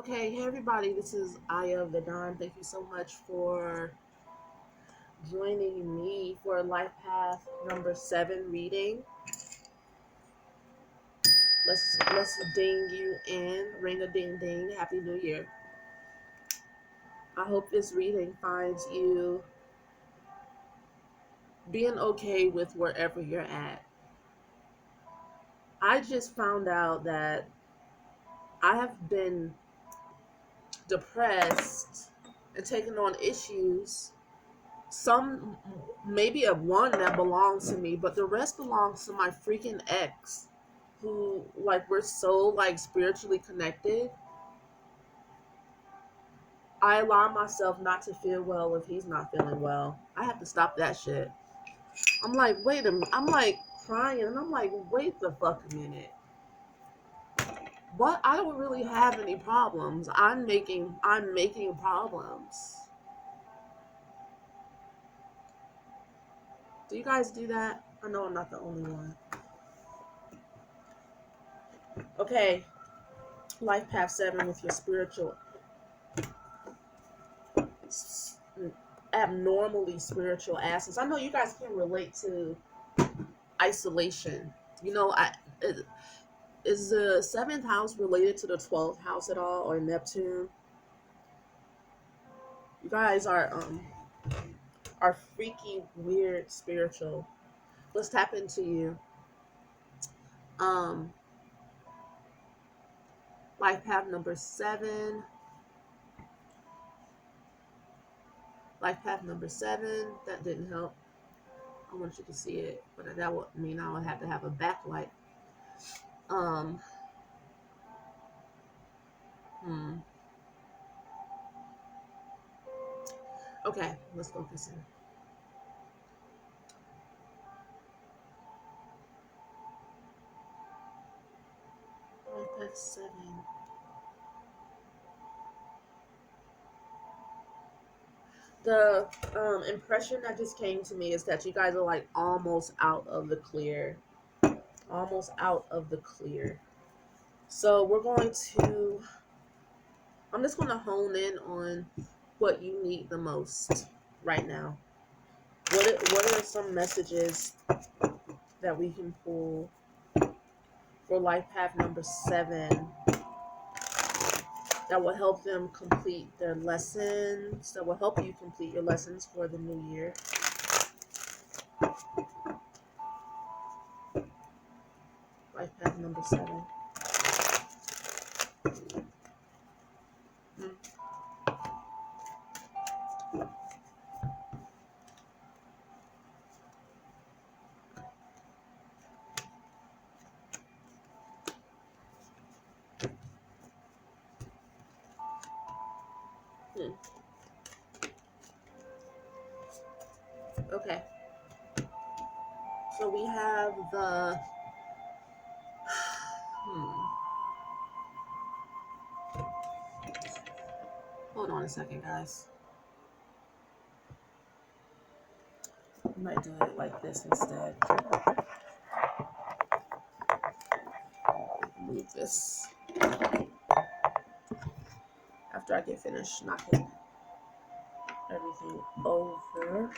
Okay, hey everybody, this is Aya Vedon. Thank you so much for joining me for Life Path number 7 reading. Let's ding you in. Ring a ding ding. Happy New Year. I hope this reading finds you being okay with wherever you're at. I just found out that I have been depressed and taking on issues, some maybe a one that belongs to me, but the rest belongs to my freaking ex, who, like, we're so, like, spiritually connected. I allow myself not to feel well if he's not feeling well. I have to stop that shit. I'm like, wait a minute. I'm like crying and I'm like, wait the fuck a minute. What? I don't really have any problems. I'm making problems. Do you guys do that? I know I'm not the only one. Okay, Life Path 7 with your spiritual, abnormally spiritual asses. I know you guys can relate to isolation. You know, is the 7th house related to the 12th house at all, or Neptune? You guys are freaky, weird, spiritual. Let's tap into you. Life Path number 7. Life Path number 7. That didn't help. I want you to see it, but that would mean I would have to have a backlight. Okay, let's focus in. Life Path 7. The impression that just came to me is that you guys are like almost out of the clear. Almost out of the clear. So I'm just going to hone in on what you need the most right now. What are some messages that we can pull for Life Path number 7 that will help them complete their lessons, that will help you complete your lessons for the new year? Life Path number 7. Okay. So we have the hold on a second, guys. I might do it like this instead. Move this after I get finished knocking everything over.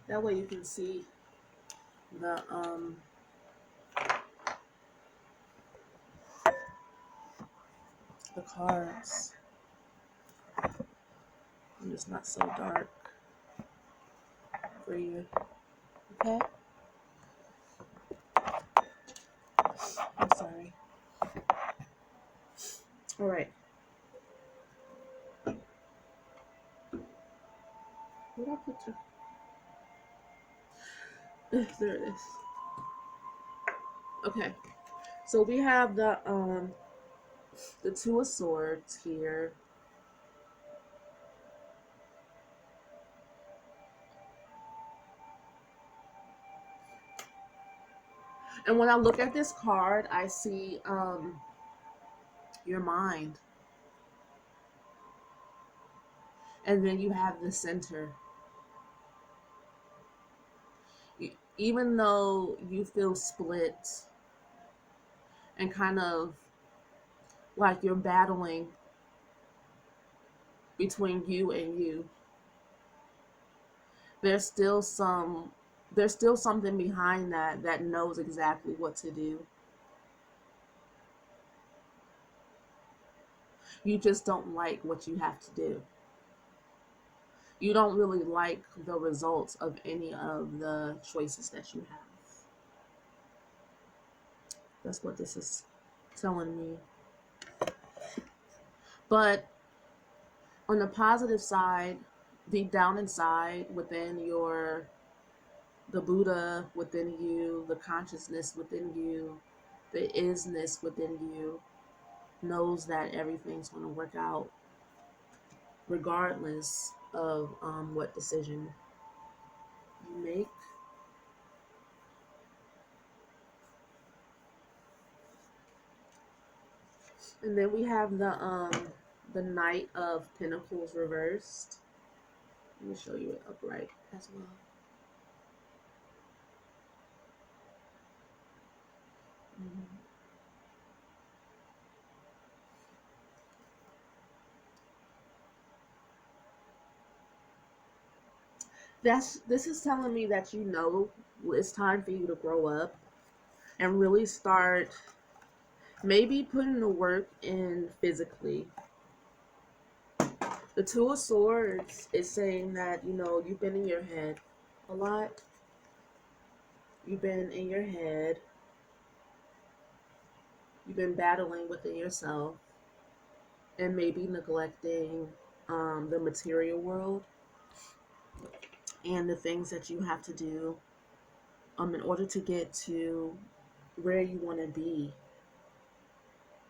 That way you can see the cards. And it's not so dark for you. Okay? I'm sorry. All right. Where did I put you? There it is. Okay. So we have the Two of Swords here. And when I look at this card, I see your mind. And then you have the center. Even though you feel split and kind of like you're battling between you and you, there's still something behind that knows exactly what to do. You just don't like what you have to do. You don't really like the results of any of the choices that you have. That's what this is telling me. But on the positive side, deep down inside, within the Buddha within you, the consciousness within you, the isness within you knows that everything's going to work out regardless of what decision you make. And then we have the Knight of Pentacles reversed. Let me show you it upright as well. This is telling me that you know it's time for you to grow up and really start maybe putting the work in physically. The Two of Swords is saying that, you've been in your head a lot. You've been in your head. You've been battling within yourself and maybe neglecting the material world and the things that you have to do in order to get to where you want to be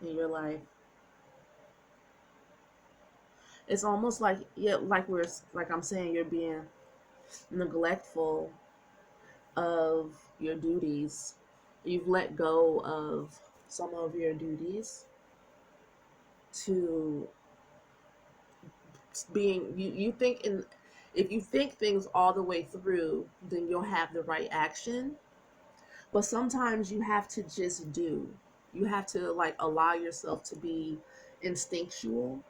in your life. It's almost like, like I'm saying, you're being neglectful of your duties. You've let go of some of your duties to being you think in if you think things all the way through, then you'll have the right action. But sometimes you have to just do. You have to allow yourself to be instinctual.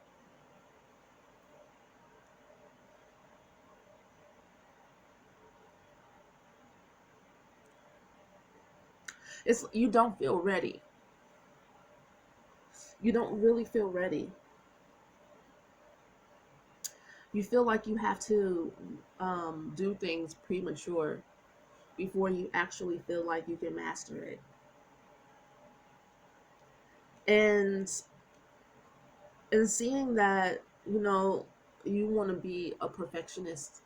It's you don't feel ready. You don't really feel ready. You feel like you have to do things premature before you actually feel like you can master it. And seeing that, you want to be a perfectionist.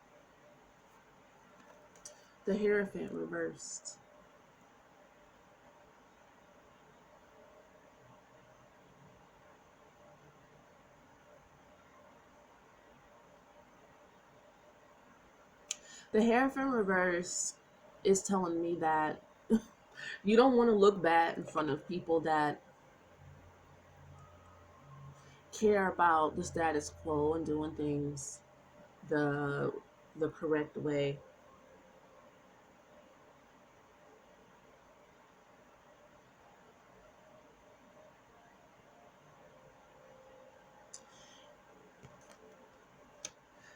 The Hierophant reversed. The Hierophant reverse is telling me that you don't want to look bad in front of people that care about the status quo and doing things the correct way.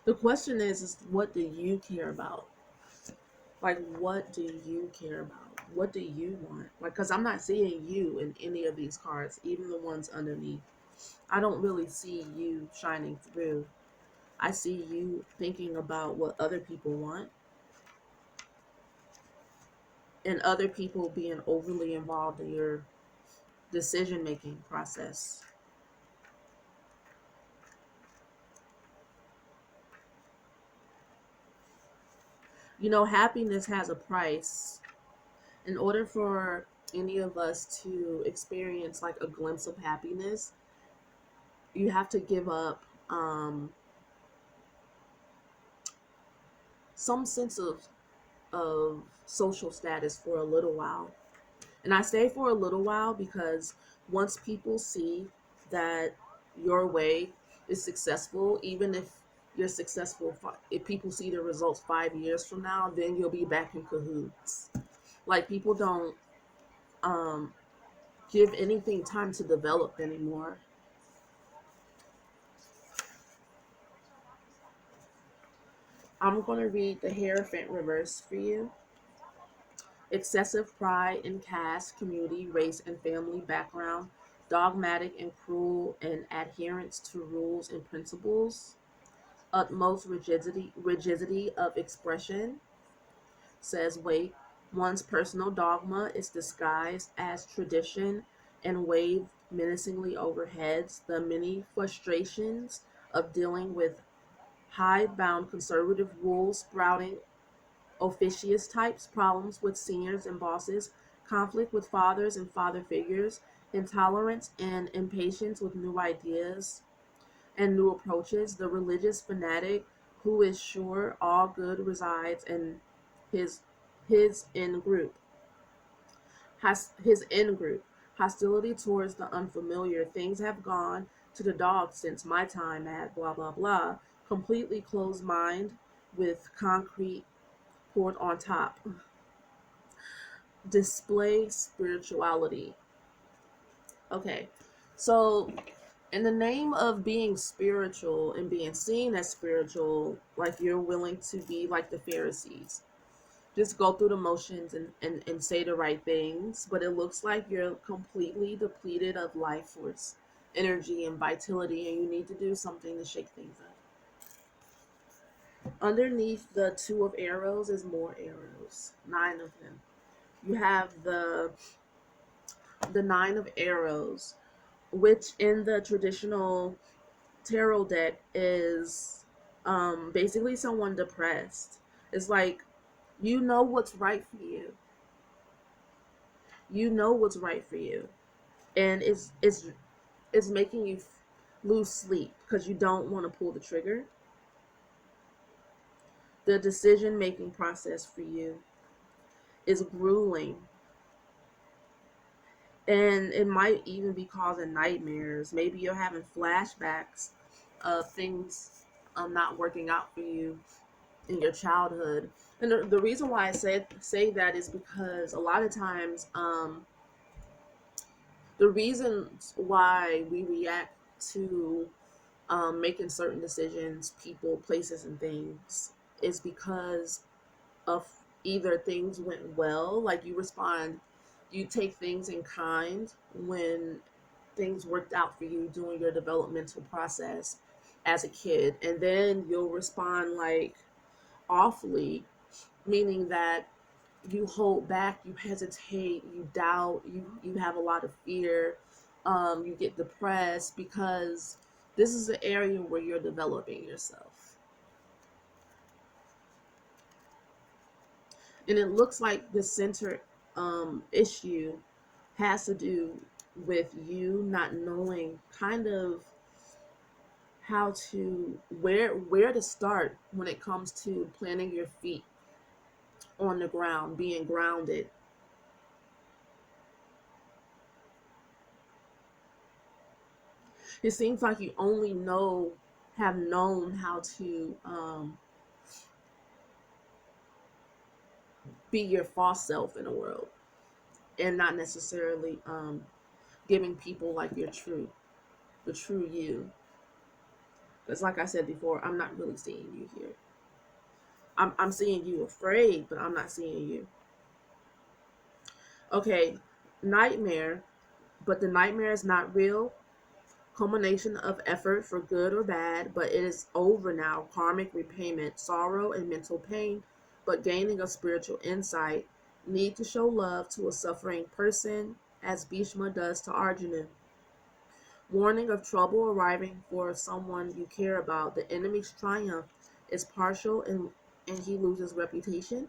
The question is what do you care about? What do you care about? What do you want? Because I'm not seeing you in any of these cards, even the ones underneath. I don't really see you shining through. I see you thinking about what other people want and other people being overly involved in your decision-making process. Happiness has a price. In order for any of us to experience a glimpse of happiness, you have to give up some sense of social status for a little while. And I stay for a little while because once people see that your way is successful, even if you're successful, if people see the results 5 years from now, then you'll be back in cahoots. Like, people don't um, give anything time to develop anymore. I'm going to read the Hierophant reverse for you. Excessive pride in caste, community, race, and family background, dogmatic and cruel and adherence to rules and principles, utmost rigidity of expression, says wait, one's personal dogma is disguised as tradition and waved menacingly over heads, the many frustrations of dealing with hidebound conservative rules sprouting officious types, problems with seniors and bosses, conflict with fathers and father figures, intolerance and impatience with new ideas and new approaches, the religious fanatic who is sure all good resides in his his in group, has his in group. Hostility towards the unfamiliar. Things have gone to the dogs since my time at blah blah blah. Completely closed mind with concrete poured on top. Display spirituality. Okay, so in the name of being spiritual and being seen as spiritual, like you're willing to be like the Pharisees, just go through the motions and say the right things, but it looks like you're completely depleted of life force, energy, and vitality, and you need to do something to shake things up. Underneath the two of arrows is more arrows, 9 of them. You have the 9 of arrows, which in the traditional tarot deck is basically someone depressed. It's like, you know what's right for you. You know what's right for you, and it's making you lose sleep because you don't want to pull the trigger. The decision making process for you is grueling, and it might even be causing nightmares. Maybe you're having flashbacks of things not working out for you in your childhood. And the reason why I say that is because a lot of times the reasons why we react to making certain decisions, people, places, and things is because of either things went well, like you respond, you take things in kind when things worked out for you during your developmental process as a kid, and then you'll respond like awfully, meaning that you hold back, you hesitate, you doubt, you have a lot of fear, you get depressed because this is an area where you're developing yourself. And it looks like the center issue has to do with you not knowing kind of how to where to start when it comes to planting your feet on the ground, being grounded. It seems like you only have known how to be your false self in the world, and not necessarily giving people like the true you. Because like I said before, I'm not really seeing you here. I'm seeing you afraid, but I'm not seeing you. Okay, nightmare, but the nightmare is not real. Culmination of effort for good or bad, but it is over now. Karmic repayment, sorrow and mental pain, but gaining of spiritual insight. Need to show love to a suffering person, as Bhishma does to Arjuna. Warning of trouble arriving for someone you care about. The enemy's triumph is partial and he loses reputation.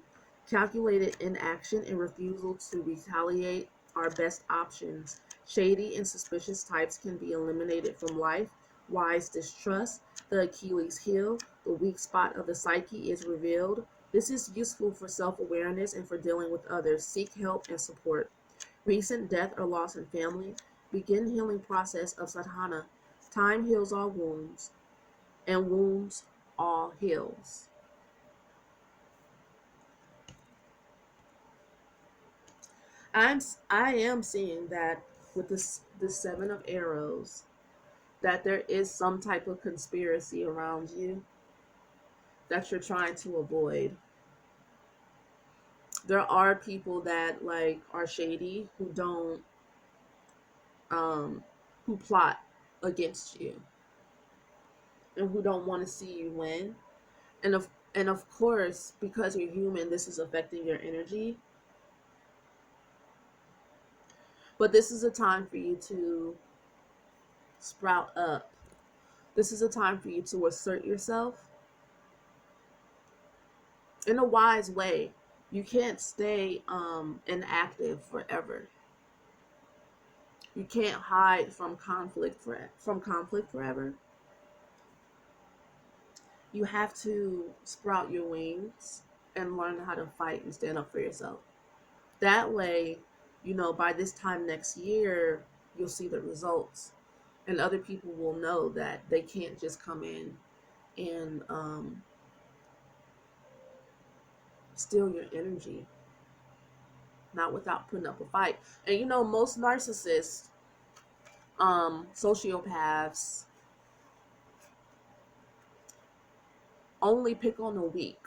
Calculated inaction and refusal to retaliate are best options. Shady and suspicious types can be eliminated from life. Wise distrust. The Achilles heel, the weak spot of the psyche, is revealed. This is useful for self-awareness and for dealing with others. Seek help and support. recent death or loss in family, begin healing process of sadhana. Time heals all wounds, and wounds all heals. I am seeing that with the seven of arrows, that there is some type of conspiracy around you that you're trying to avoid. There are people that like are shady who don't um who plot against you and who don't want to see you win. And of course, because you're human, this is affecting your energy. But this is a time for you to sprout up. This is a time for you to assert yourself in a wise way. You can't stay inactive forever. You can't hide from conflict forever. You have to sprout your wings and learn how to fight and stand up for yourself. That way, by this time next year, you'll see the results, and other people will know that they can't just come in and steal your energy, not without putting up a fight. And most narcissists, sociopaths, only pick on the weak.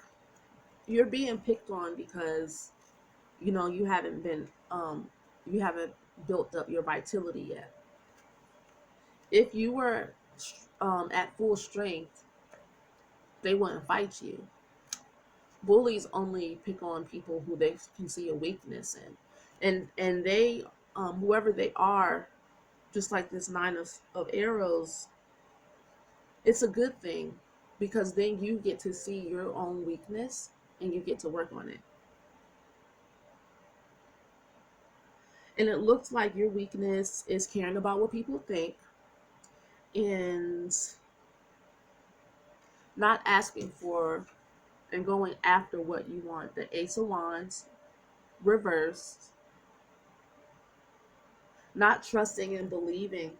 You're being picked on because you haven't built up your vitality yet. If you were at full strength, they wouldn't fight you. Bullies only pick on people who they can see a weakness in, and they, whoever they are, just like this nine of arrows, it's a good thing, because then you get to see your own weakness and you get to work on it. And it looks like your weakness is caring about what people think and not asking for and going after what you want. The Ace of Wands reversed. Not trusting and believing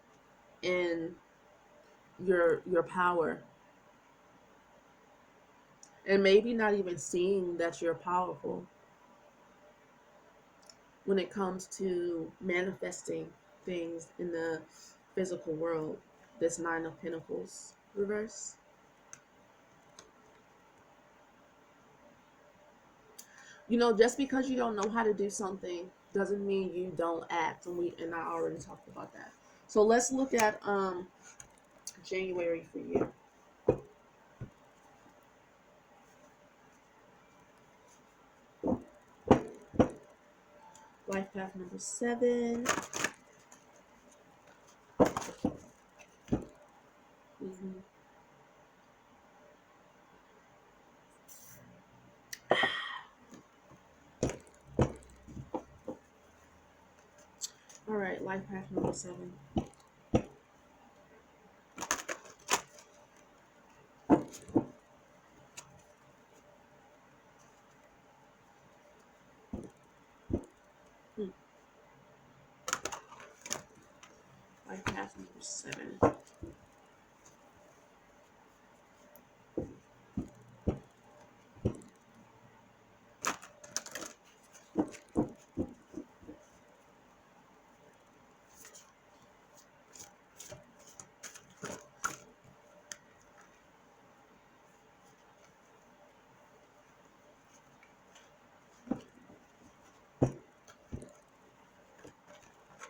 in your power. And maybe not even seeing that you're powerful when it comes to manifesting things in the physical world. This Nine of Pentacles reverse. Just because you don't know how to do something doesn't mean you don't act, and I already talked about that. So let's look at January for you. Life path number 7. Mm-hmm. All right, life path number 7. Life path number 7.